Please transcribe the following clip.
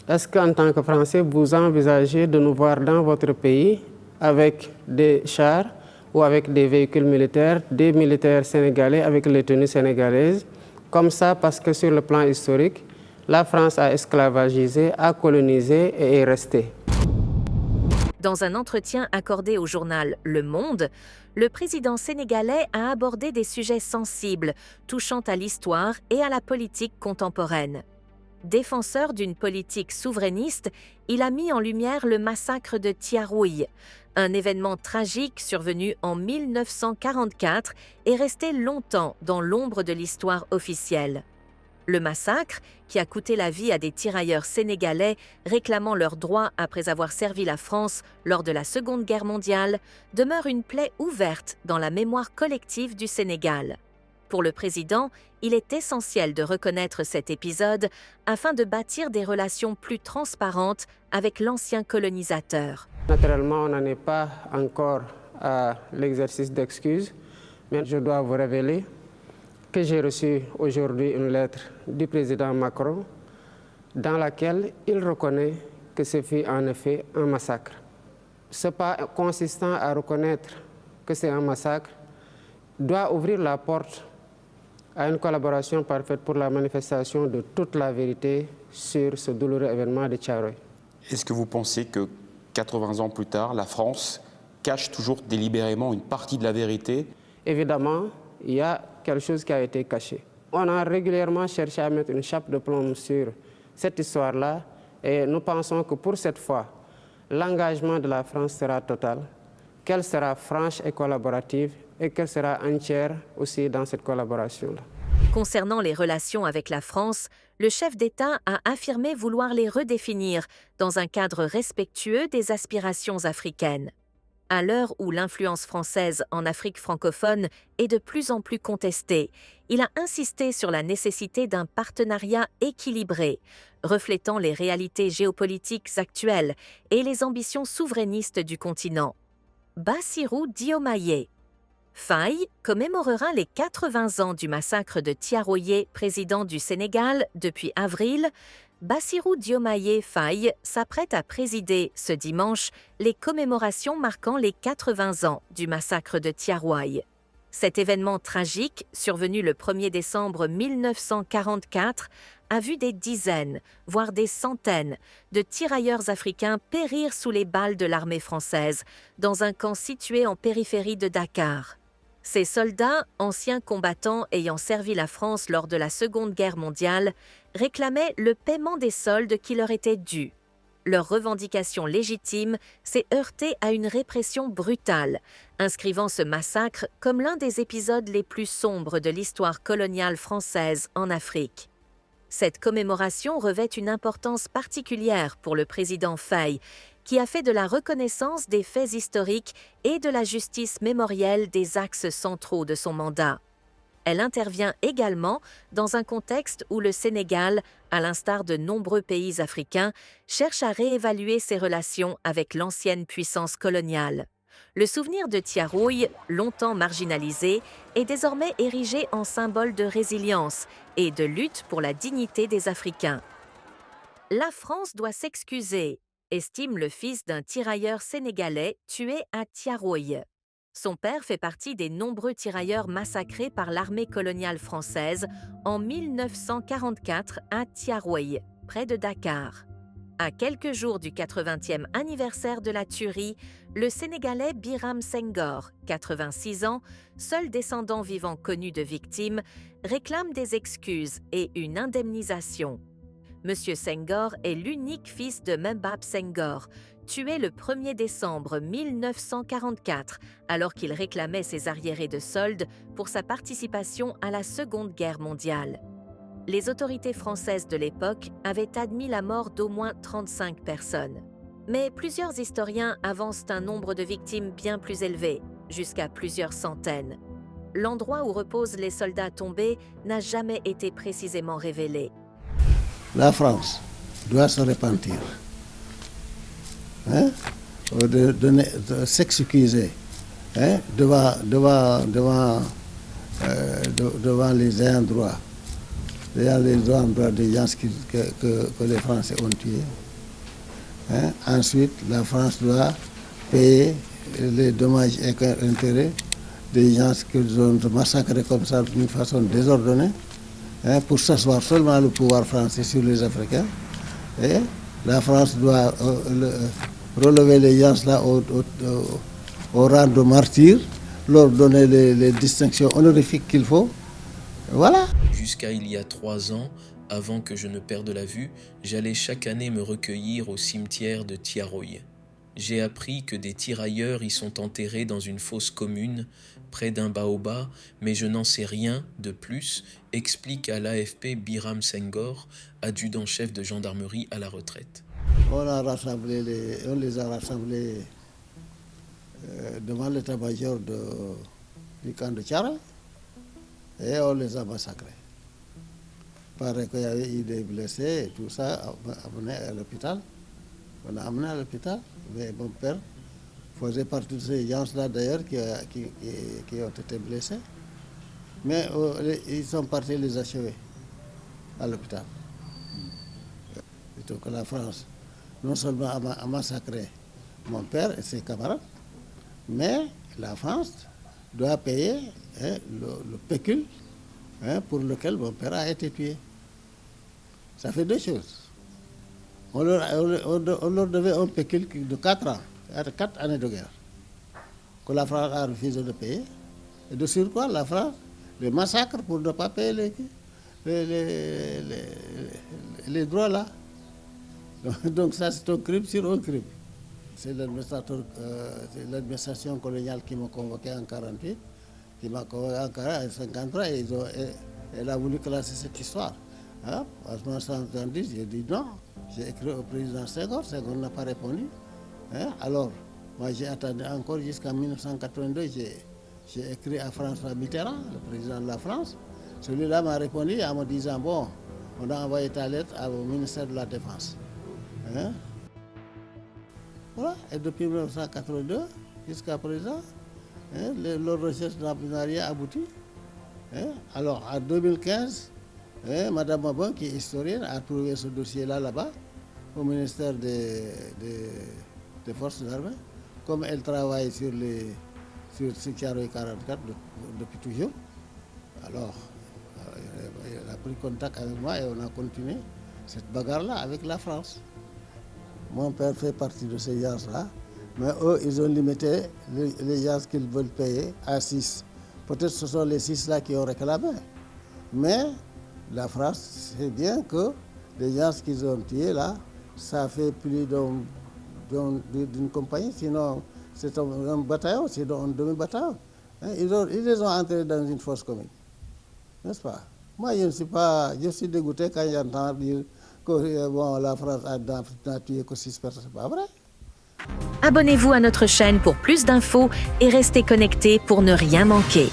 Est-ce qu'en tant que Français, vous envisagez de nous voir dans votre pays avec des chars ou avec des véhicules militaires, des militaires sénégalais avec les tenues sénégalaises, comme ça parce que sur le plan historique, la France a esclavagisé, a colonisé et est restée. Dans un entretien accordé au journal Le Monde, le président sénégalais a abordé des sujets sensibles, touchant à l'histoire et à la politique contemporaine. Défenseur d'une politique souverainiste, il a mis en lumière le massacre de Tiaroye, un événement tragique survenu en 1944 et resté longtemps dans l'ombre de l'histoire officielle. Le massacre, qui a coûté la vie à des tirailleurs sénégalais réclamant leurs droits après avoir servi la France lors de la Seconde Guerre mondiale, demeure une plaie ouverte dans la mémoire collective du Sénégal. Pour le président, il est essentiel de reconnaître cet épisode afin de bâtir des relations plus transparentes avec l'ancien colonisateur. Naturellement, on n'en est pas encore à l'exercice d'excuses, mais je dois vous révéler que j'ai reçu aujourd'hui une lettre du président Macron dans laquelle il reconnaît que ce fut en effet un massacre. Ce pas consistant à reconnaître que c'est un massacre doit ouvrir la porte à une collaboration parfaite pour la manifestation de toute la vérité sur ce douloureux événement de Thiaroye. Est-ce que vous pensez que 80 ans plus tard, la France cache toujours délibérément une partie de la vérité? Évidemment, il y a quelque chose qui a été caché. On a régulièrement cherché à mettre une chape de plomb sur cette histoire-là et nous pensons que pour cette fois, l'engagement de la France sera total, qu'elle sera franche et collaborative et qu'elle sera entière aussi dans cette collaboration-là. Concernant les relations avec la France, le chef d'État a affirmé vouloir les redéfinir dans un cadre respectueux des aspirations africaines. À l'heure où l'influence française en Afrique francophone est de plus en plus contestée, il a insisté sur la nécessité d'un partenariat équilibré, reflétant les réalités géopolitiques actuelles et les ambitions souverainistes du continent. Bassirou Diomaye Faye commémorera les 80 ans du massacre de Tiaroye, président du Sénégal, depuis avril. Bassirou Diomaye Faye s'apprête à présider ce dimanche les commémorations marquant les 80 ans du massacre de Tiaroye. Cet événement tragique, survenu le 1er décembre 1944, a vu des dizaines, voire des centaines, de tirailleurs africains périr sous les balles de l'armée française, dans un camp situé en périphérie de Dakar. Ces soldats, anciens combattants ayant servi la France lors de la Seconde Guerre mondiale, réclamaient le paiement des soldes qui leur étaient dus. Leur revendication légitime s'est heurtée à une répression brutale, inscrivant ce massacre comme l'un des épisodes les plus sombres de l'histoire coloniale française en Afrique. Cette commémoration revêt une importance particulière pour le président Faye, qui a fait de la reconnaissance des faits historiques et de la justice mémorielle des axes centraux de son mandat. Elle intervient également dans un contexte où le Sénégal, à l'instar de nombreux pays africains, cherche à réévaluer ses relations avec l'ancienne puissance coloniale. Le souvenir de Tiaroye, longtemps marginalisé, est désormais érigé en symbole de résilience et de lutte pour la dignité des Africains. La France doit s'excuser, estime le fils d'un tirailleur sénégalais tué à Tiaroye. Son père fait partie des nombreux tirailleurs massacrés par l'armée coloniale française en 1944 à Tiaroye, près de Dakar. À quelques jours du 80e anniversaire de la tuerie, le Sénégalais Biram Senghor, 86 ans, seul descendant vivant connu de victimes, réclame des excuses et une indemnisation. Monsieur Senghor est l'unique fils de Membab Senghor, tué le 1er décembre 1944, alors qu'il réclamait ses arriérés de solde pour sa participation à la Seconde Guerre mondiale. Les autorités françaises de l'époque avaient admis la mort d'au moins 35 personnes. Mais plusieurs historiens avancent un nombre de victimes bien plus élevé, jusqu'à plusieurs centaines. L'endroit où reposent les soldats tombés n'a jamais été précisément révélé. La France doit se repentir, de s'excuser devant les ayants droit les endroits des gens que les Français ont tués. Hein? Ensuite, la France doit payer les dommages et intérêts des gens qu'ils ont massacrés comme ça d'une façon désordonnée, hein, pour s'asseoir seulement le pouvoir français sur les Africains. Et la France doit relever les gens là au rang de martyrs, leur donner les distinctions honorifiques qu'il faut. Voilà. Jusqu'à il y a 3 ans, avant que je ne perde la vue, j'allais chaque année me recueillir au cimetière de Thiaroye. J'ai appris que des tirailleurs y sont enterrés dans une fosse commune, près d'un baobab, mais je n'en sais rien de plus, explique à l'AFP Biram Senghor, adjudant-chef de gendarmerie à la retraite. On les a rassemblés devant l'état-major du camp de Thiaroye et on les a massacrés. Il paraît qu'il y avait eu des blessés et tout ça, amené à l'hôpital. On a amené à l'hôpital, mais mon père faisait partie de ces gens-là d'ailleurs qui ont été blessés. Mais ils sont partis les achever à l'hôpital. Plutôt que la France, non seulement a massacré mon père et ses camarades, mais la France doit payer, hein, le pécule, hein, pour lequel mon père a été tué. Ça fait 2 choses. On leur devait un pécule de 4 ans, 4 années de guerre, que la France a refusé de payer. Et de surcroît, la France les massacre pour ne pas payer les droits là. Donc ça, c'est un crime sur un crime. C'est l'administration coloniale qui m'a convoqué en 1948, qui m'a convoqué en 1953, et elle a voulu classer cette histoire. Hein? En 1970, j'ai dit non. J'ai écrit au président Senghor n'a pas répondu. Hein? Alors, moi j'ai attendu encore jusqu'en 1982, j'ai écrit à François Mitterrand, le président de la France. Celui-là m'a répondu en me disant, bon, on a envoyé ta lettre au ministère de la Défense. Hein? Voilà, et depuis 1982 jusqu'à présent, hein, leur recherche n'a rien abouti. Hein? Alors, en 2015, hein, Mme Mabon, qui est historienne, a trouvé ce dossier-là là-bas, au ministère des Forces armées. Comme elle travaille sur Thiaroye 44 depuis toujours, alors elle a pris contact avec moi et on a continué cette bagarre-là avec la France. Mon père fait partie de ces gens-là, mais eux, ils ont limité les gens qu'ils veulent payer à 6. Peut-être ce sont les 6-là qui ont réclamé. Mais la France sait bien que les gens qu'ils ont tués là, ça fait plus d'une compagnie, sinon c'est un bataillon, c'est un demi-bataillon. Hein, ils les ont entrés dans une fosse commune, n'est-ce pas? Moi, je suis dégoûté quand j'entends dire que bon, la France n'a tué que 6 personnes, c'est pas vrai. Abonnez-vous à notre chaîne pour plus d'infos et restez connectés pour ne rien manquer.